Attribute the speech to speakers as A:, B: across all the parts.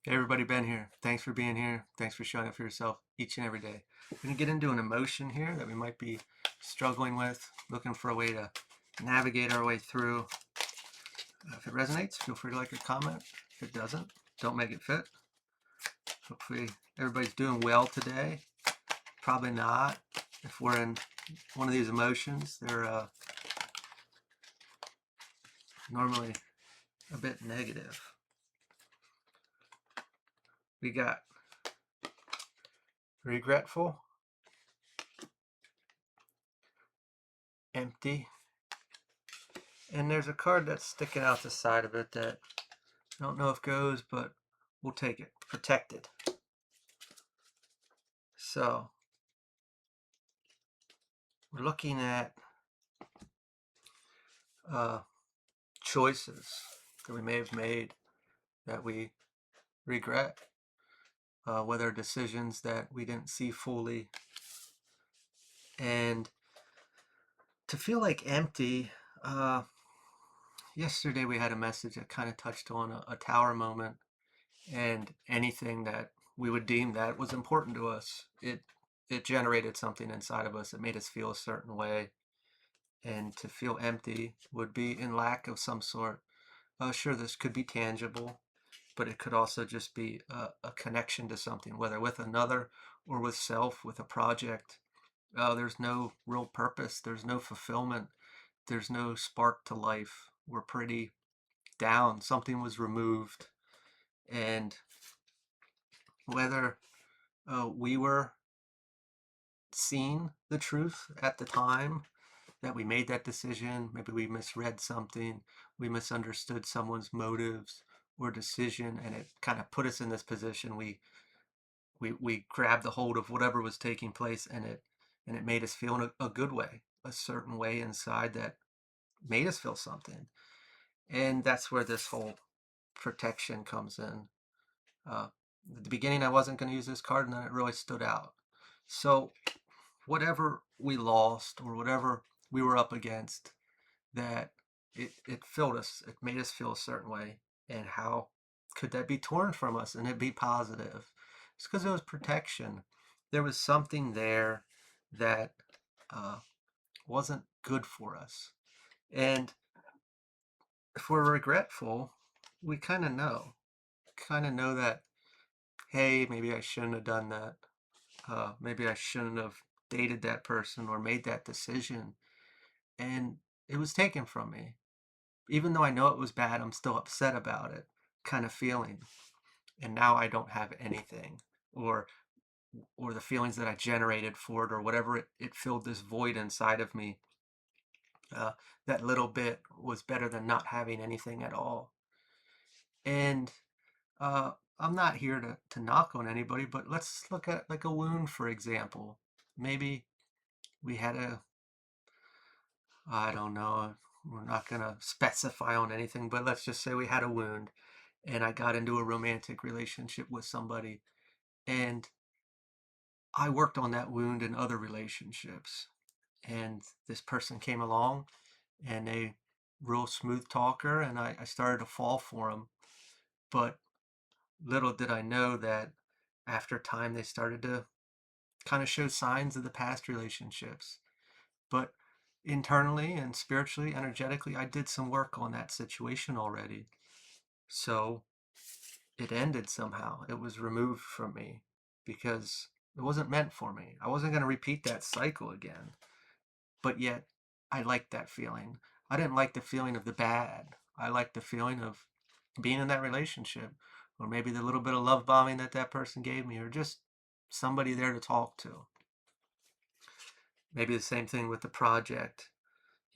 A: Hey everybody, Ben here. Thanks for being here. Thanks for showing up for yourself each and every day. We're going to get into an emotion here that we might be struggling with, looking for a way to navigate our way through. If it resonates, feel free to like or comment. If it doesn't, don't make it fit. Hopefully everybody's doing well today. Probably not. If we're in one of these emotions, they're normally a bit negative. We got regretful, empty, and there's a card that's sticking out the side of it that I don't know if goes, but we'll take it. Protected. So we're looking at uh, choices that we may have made that we regret, whether decisions that we didn't see fully. And to feel like empty, yesterday we had a message that kind of touched on a tower moment and anything that we would deem that was important to us. It generated something inside of us that made us feel a certain way, and to feel empty would be in lack of some sort. Sure, this could be tangible, but it could also just be a connection to something, whether with another or with self, with a project. There's no real purpose, there's no fulfillment, there's no spark to life. We're pretty down. Something was removed, and whether we were seeing the truth at the time that we made that decision. Maybe we misread something, we misunderstood someone's motives or decision, and it kind of put us in this position. We grabbed the hold of whatever was taking place, and it made us feel in a good way, a certain way inside that made us feel something. And that's where this whole protection comes in. At the beginning, I wasn't going to use this card, and then it really stood out. So whatever we lost or whatever we were up against, that it filled us, it made us feel a certain way. And how could that be torn from us and it be positive? It's because it was protection. There was something there that uh, wasn't good for us. And if we're regretful, we kind of know that, hey, maybe I shouldn't have done that. Maybe I shouldn't have dated that person or made that decision. And it was taken from me. Even though I know it was bad, I'm still upset about it, kind of feeling. And now I don't have anything, or or the feelings that I generated for it, or whatever it filled this void inside of me. Uh, that little bit was better than not having anything at all. And uh, I'm not here to knock on anybody, but let's look at like a wound, for example. Maybe we had I don't know, we're not going to specify on anything, but let's just say we had a wound and I got into a romantic relationship with somebody, and I worked on that wound in other relationships. And this person came along and a real smooth talker, and I started to fall for him. But little did I know that after time they started to kind of show signs of the past relationships. But internally and spiritually, energetically, I did some work on that situation already. So it ended somehow. It was removed from me because it wasn't meant for me. I wasn't going to repeat that cycle again. But yet, I liked that feeling. I didn't like the feeling of the bad. I liked the feeling of being in that relationship, or maybe the little bit of love bombing that that person gave me, or just somebody there to talk to. Maybe the same thing with the project.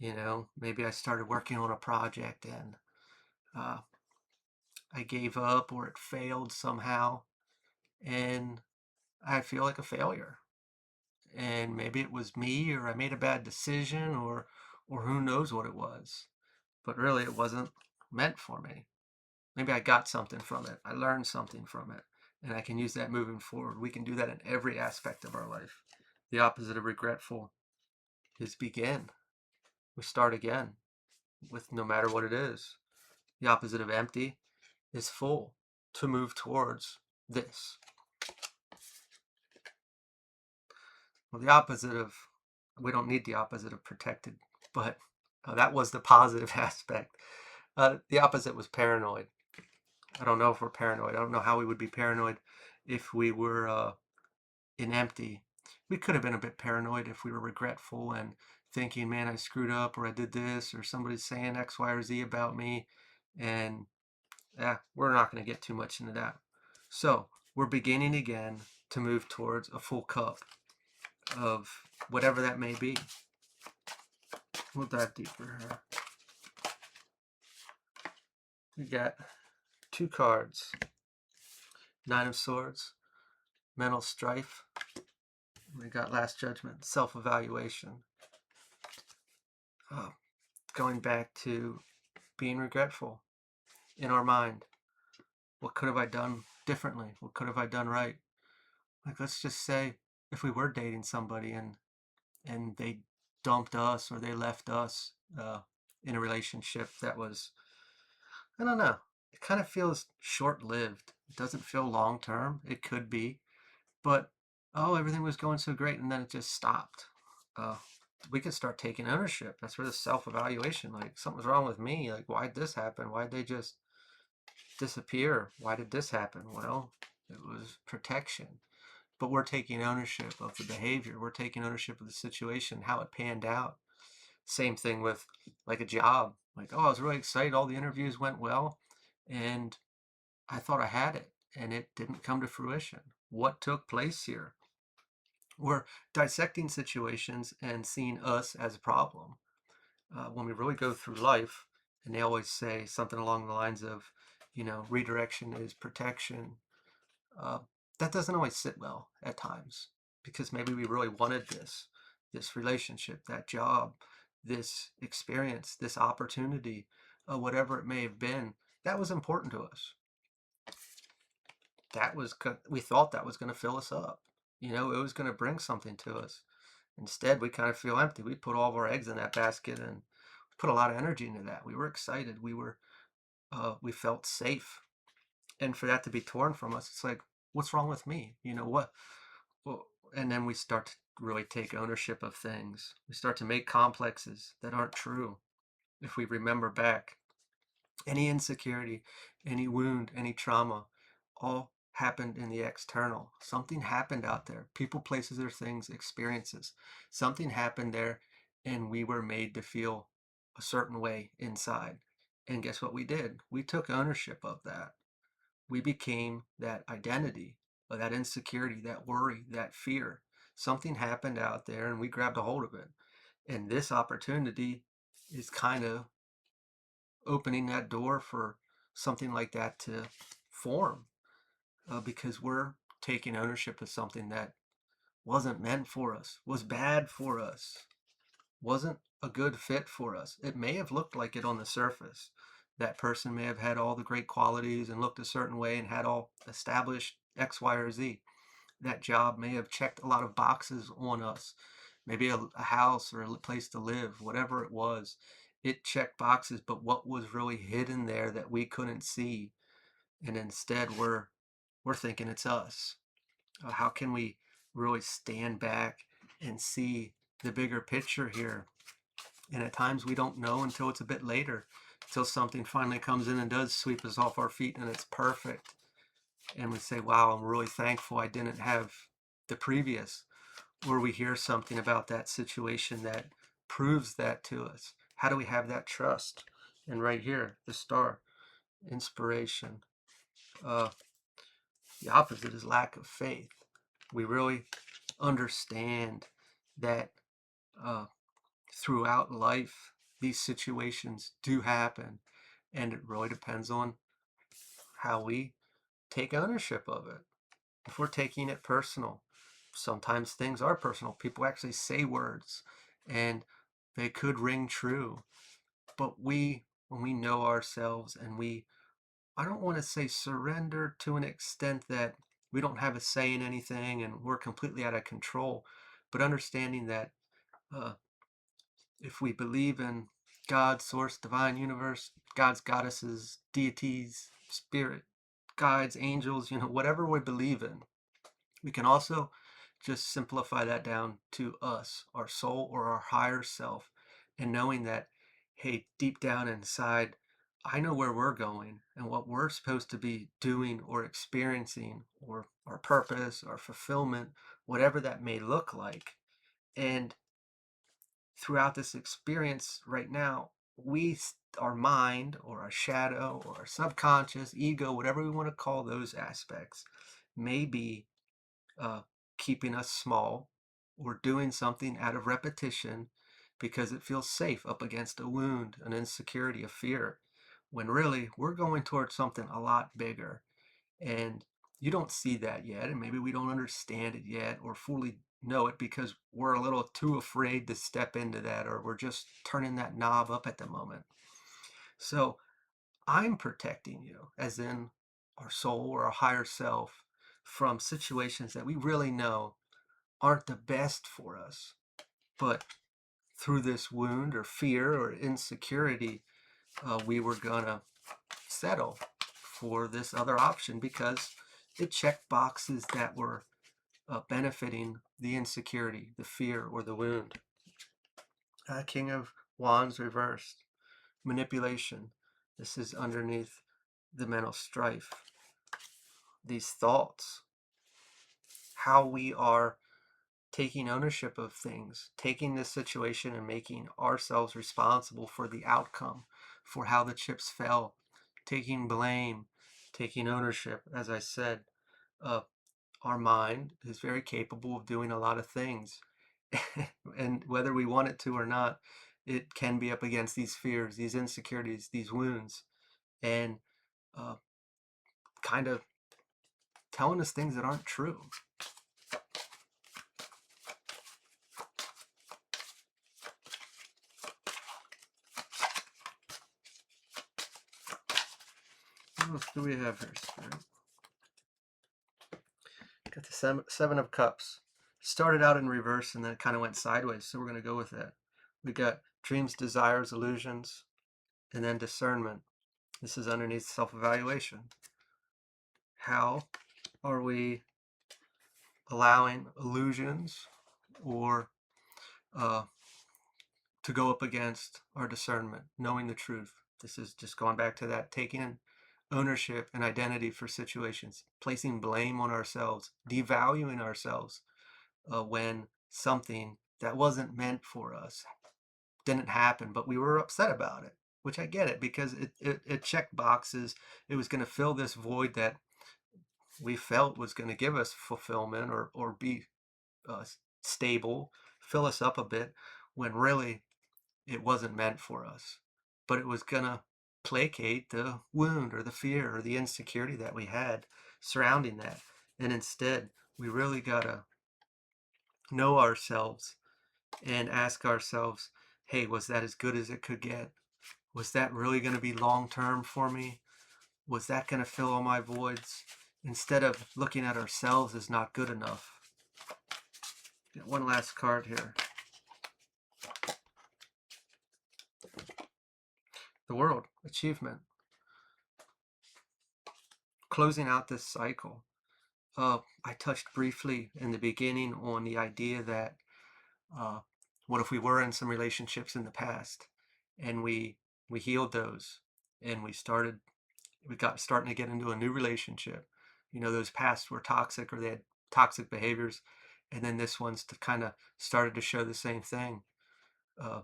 A: Maybe I started working on a project and uh, I gave up or it failed somehow, and I feel like a failure. And maybe it was me, or I made a bad decision, or who knows what it was. But really, it wasn't meant for me. Maybe I got something from it. I learned something from it, and I can use that moving forward. We can do that in every aspect of our life. The opposite of regretful is begin. We start again with no matter what it is. The opposite of empty is full. to move towards this. Well, the opposite of, we don't need the opposite of protected, but that was the positive aspect. The opposite was paranoid. I don't know if we're paranoid. I don't know how we would be paranoid if we were in empty. We could have been a bit paranoid if we were regretful and thinking, man, I screwed up, or I did this, or somebody's saying X, Y, or Z about me. And we're not going to get too much into that. So we're beginning again to move towards a full cup of whatever that may be. We'll dive deeper here. We got 2 cards. 9 of Swords, mental strife. We got Last Judgment, self-evaluation. Going back to being regretful in our mind. What could have I done differently? What could have I done right? Like, let's just say if we were dating somebody and they dumped us or they left us in a relationship that was, I don't know, it kind of feels short-lived. It doesn't feel long-term. It could be, but everything was going so great, and then it just stopped. We could start taking ownership. That's where the self-evaluation, like, something's wrong with me. Like, why'd this happen? Why'd they just disappear? Why did this happen? Well, it was protection. But we're taking ownership of the behavior. We're taking ownership of the situation, how it panned out. Same thing with like a job. Like, I was really excited. All the interviews went well, and I thought I had it, and it didn't come to fruition. What took place here? We're dissecting situations and seeing us as a problem. When we really go through life, and they always say something along the lines of, redirection is protection. Uh, that doesn't always sit well at times, because maybe we really wanted this relationship, that job, this experience, this opportunity, whatever it may have been, that was important to us. We thought that was going to fill us up. It was going to bring something to us. Instead, we kind of feel empty. We put all of our eggs in that basket and put a lot of energy into that. We were excited. We felt safe. And for that to be torn from us, it's like, what's wrong with me? What? Well, and then we start to really take ownership of things. We start to make complexes that aren't true. If we remember back, any insecurity, any wound, any trauma, all happened in the external. Something happened out there. People, places, or things, experiences. Something happened there, and we were made to feel a certain way inside. And guess what we did? We took ownership of that. We became that identity, that insecurity, that worry, that fear. Something happened out there, and we grabbed a hold of it. And this opportunity is kind of opening that door for something like that to form, because we're taking ownership of something that wasn't meant for us, was bad for us, wasn't a good fit for us. It may have looked like it on the surface. That person may have had all the great qualities and looked a certain way and had all established X, Y, or Z. That job may have checked a lot of boxes on us. Maybe a house or a place to live, whatever it was. It checked boxes, but what was really hidden there that we couldn't see? And instead, we're thinking it's us. How can we really stand back and see the bigger picture here? And at times we don't know until it's a bit later, until something finally comes in and does sweep us off our feet and it's perfect. And we say, wow, I'm really thankful I didn't have the previous. Or we hear something about that situation that proves that to us. How do we have that trust? And right here, the star, inspiration. The opposite is lack of faith. We really understand that throughout life, these situations do happen, and it really depends on how we take ownership of it. If we're taking it personal, sometimes things are personal. People actually say words, and they could ring true. But when we know ourselves and I don't want to say surrender to an extent that we don't have a say in anything and we're completely out of control, but understanding that if we believe in God, source, divine universe, gods, goddesses, deities, spirit, guides, angels, whatever we believe in. We can also just simplify that down to us, our soul or our higher self, and knowing that, hey, deep down inside, I know where we're going and what we're supposed to be doing or experiencing, or our purpose, our fulfillment, whatever that may look like. And throughout this experience right now, our mind or our shadow or our subconscious, ego, whatever we want to call those aspects, may be uh, keeping us small or doing something out of repetition because it feels safe up against a wound, an insecurity, a fear, when really we're going towards something a lot bigger. And you don't see that yet, and maybe we don't understand it yet or fully know it because we're a little too afraid to step into that, or we're just turning that knob up at the moment. So I'm protecting you, as in our soul or our higher self, from situations that we really know aren't the best for us. But through this wound or fear or insecurity, we were going to settle for this other option because it checked boxes that were benefiting the insecurity, the fear, or the wound. King of Wands reversed. Manipulation. This is underneath the mental strife. These thoughts. How we are taking ownership of things, taking this situation and making ourselves responsible for the outcome, for how the chips fell, taking blame, taking ownership. As I said, uh, our mind is very capable of doing a lot of things. And whether we want it to or not, it can be up against these fears, these insecurities, these wounds, and uh, kind of telling us things that aren't true. What else do we have here, Spirit? Got the seven of Cups. Started out in reverse and then it kind of went sideways, so we're going to go with that. We got dreams, desires, illusions, and then discernment. This is underneath self-evaluation. How are we allowing illusions or to go up against our discernment, knowing the truth? This is just going back to that, taking ownership and identity for situations, placing blame on ourselves, devaluing ourselves when something that wasn't meant for us didn't happen, but we were upset about it, which I get it because it checked boxes. It was going to fill this void that we felt was going to give us fulfillment or be uh, stable, fill us up a bit, when really it wasn't meant for us. But it was going to placate the wound or the fear or the insecurity that we had surrounding that. And instead, we really got to know ourselves and ask ourselves, hey, was that as good as it could get? Was that really going to be long term for me? Was that going to fill all my voids? Instead of looking at ourselves as not good enough. Get one last card here. The World, achievement. Closing out this cycle. I touched briefly in the beginning on the idea that what if we were in some relationships in the past and we healed those and we got starting to get into a new relationship. Those past were toxic or they had toxic behaviors, and then this one's kind of started to show the same thing. Uh,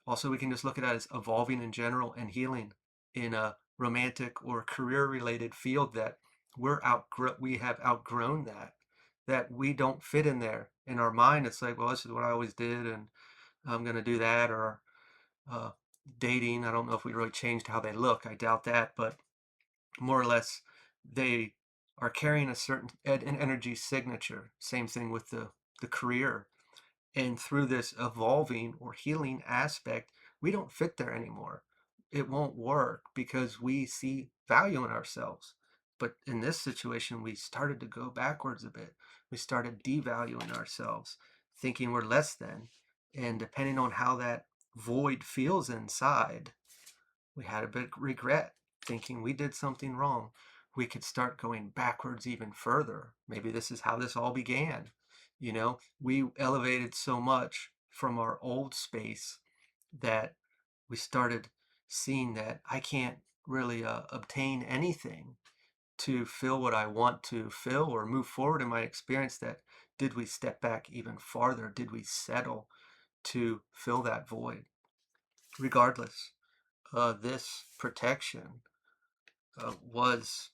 A: Also, we can just look at it as evolving in general and healing in a romantic or career-related field that we have outgrown that we don't fit in there. In our mind, it's like, well, this is what I always did, and I'm going to do that. Or uh, dating, I don't know if we really changed how they look. I doubt that, but more or less they are carrying a certain an energy signature. Same thing with the career. And through this evolving or healing aspect, we don't fit there anymore. It won't work because we see value in ourselves. But in this situation, we started to go backwards a bit. We started devaluing ourselves, thinking we're less than. And depending on how that void feels inside, we had a bit of regret, thinking we did something wrong. we could start going backwards even further. Maybe this is how this all began. We elevated so much from our old space that we started seeing that I can't really obtain anything to feel what I want to feel or move forward in my experience. That did we step back even farther? Did we settle to fill that void? Regardless, this protection was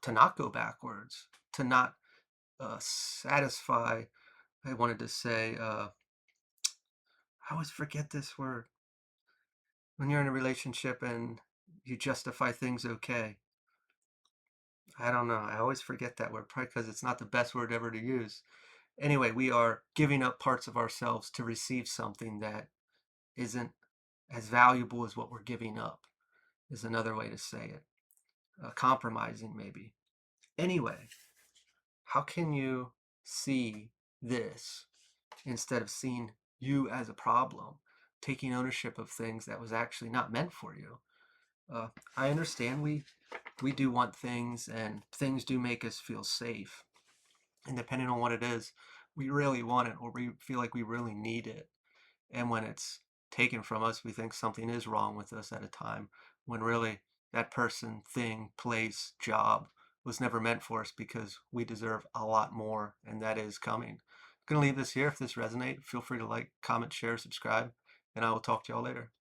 A: to not go backwards, to not satisfy. I wanted to say, I always forget this word. When you're in a relationship and you justify things okay. I don't know. I always forget that word, probably because it's not the best word ever to use. Anyway, we are giving up parts of ourselves to receive something that isn't as valuable as what we're giving up, is another way to say it. Compromising, maybe. Anyway, how can you see this instead of seeing you as a problem, taking ownership of things that was actually not meant for you? I understand we do want things, and things do make us feel safe. And depending on what it is, we really want it, or we feel like we really need it. And when it's taken from us, we think something is wrong with us at a time, when really that person, thing, place, job was never meant for us, because we deserve a lot more, and that is coming. I'm going to leave this here. If this resonates, feel free to like, comment, share, subscribe, and I will talk to y'all later.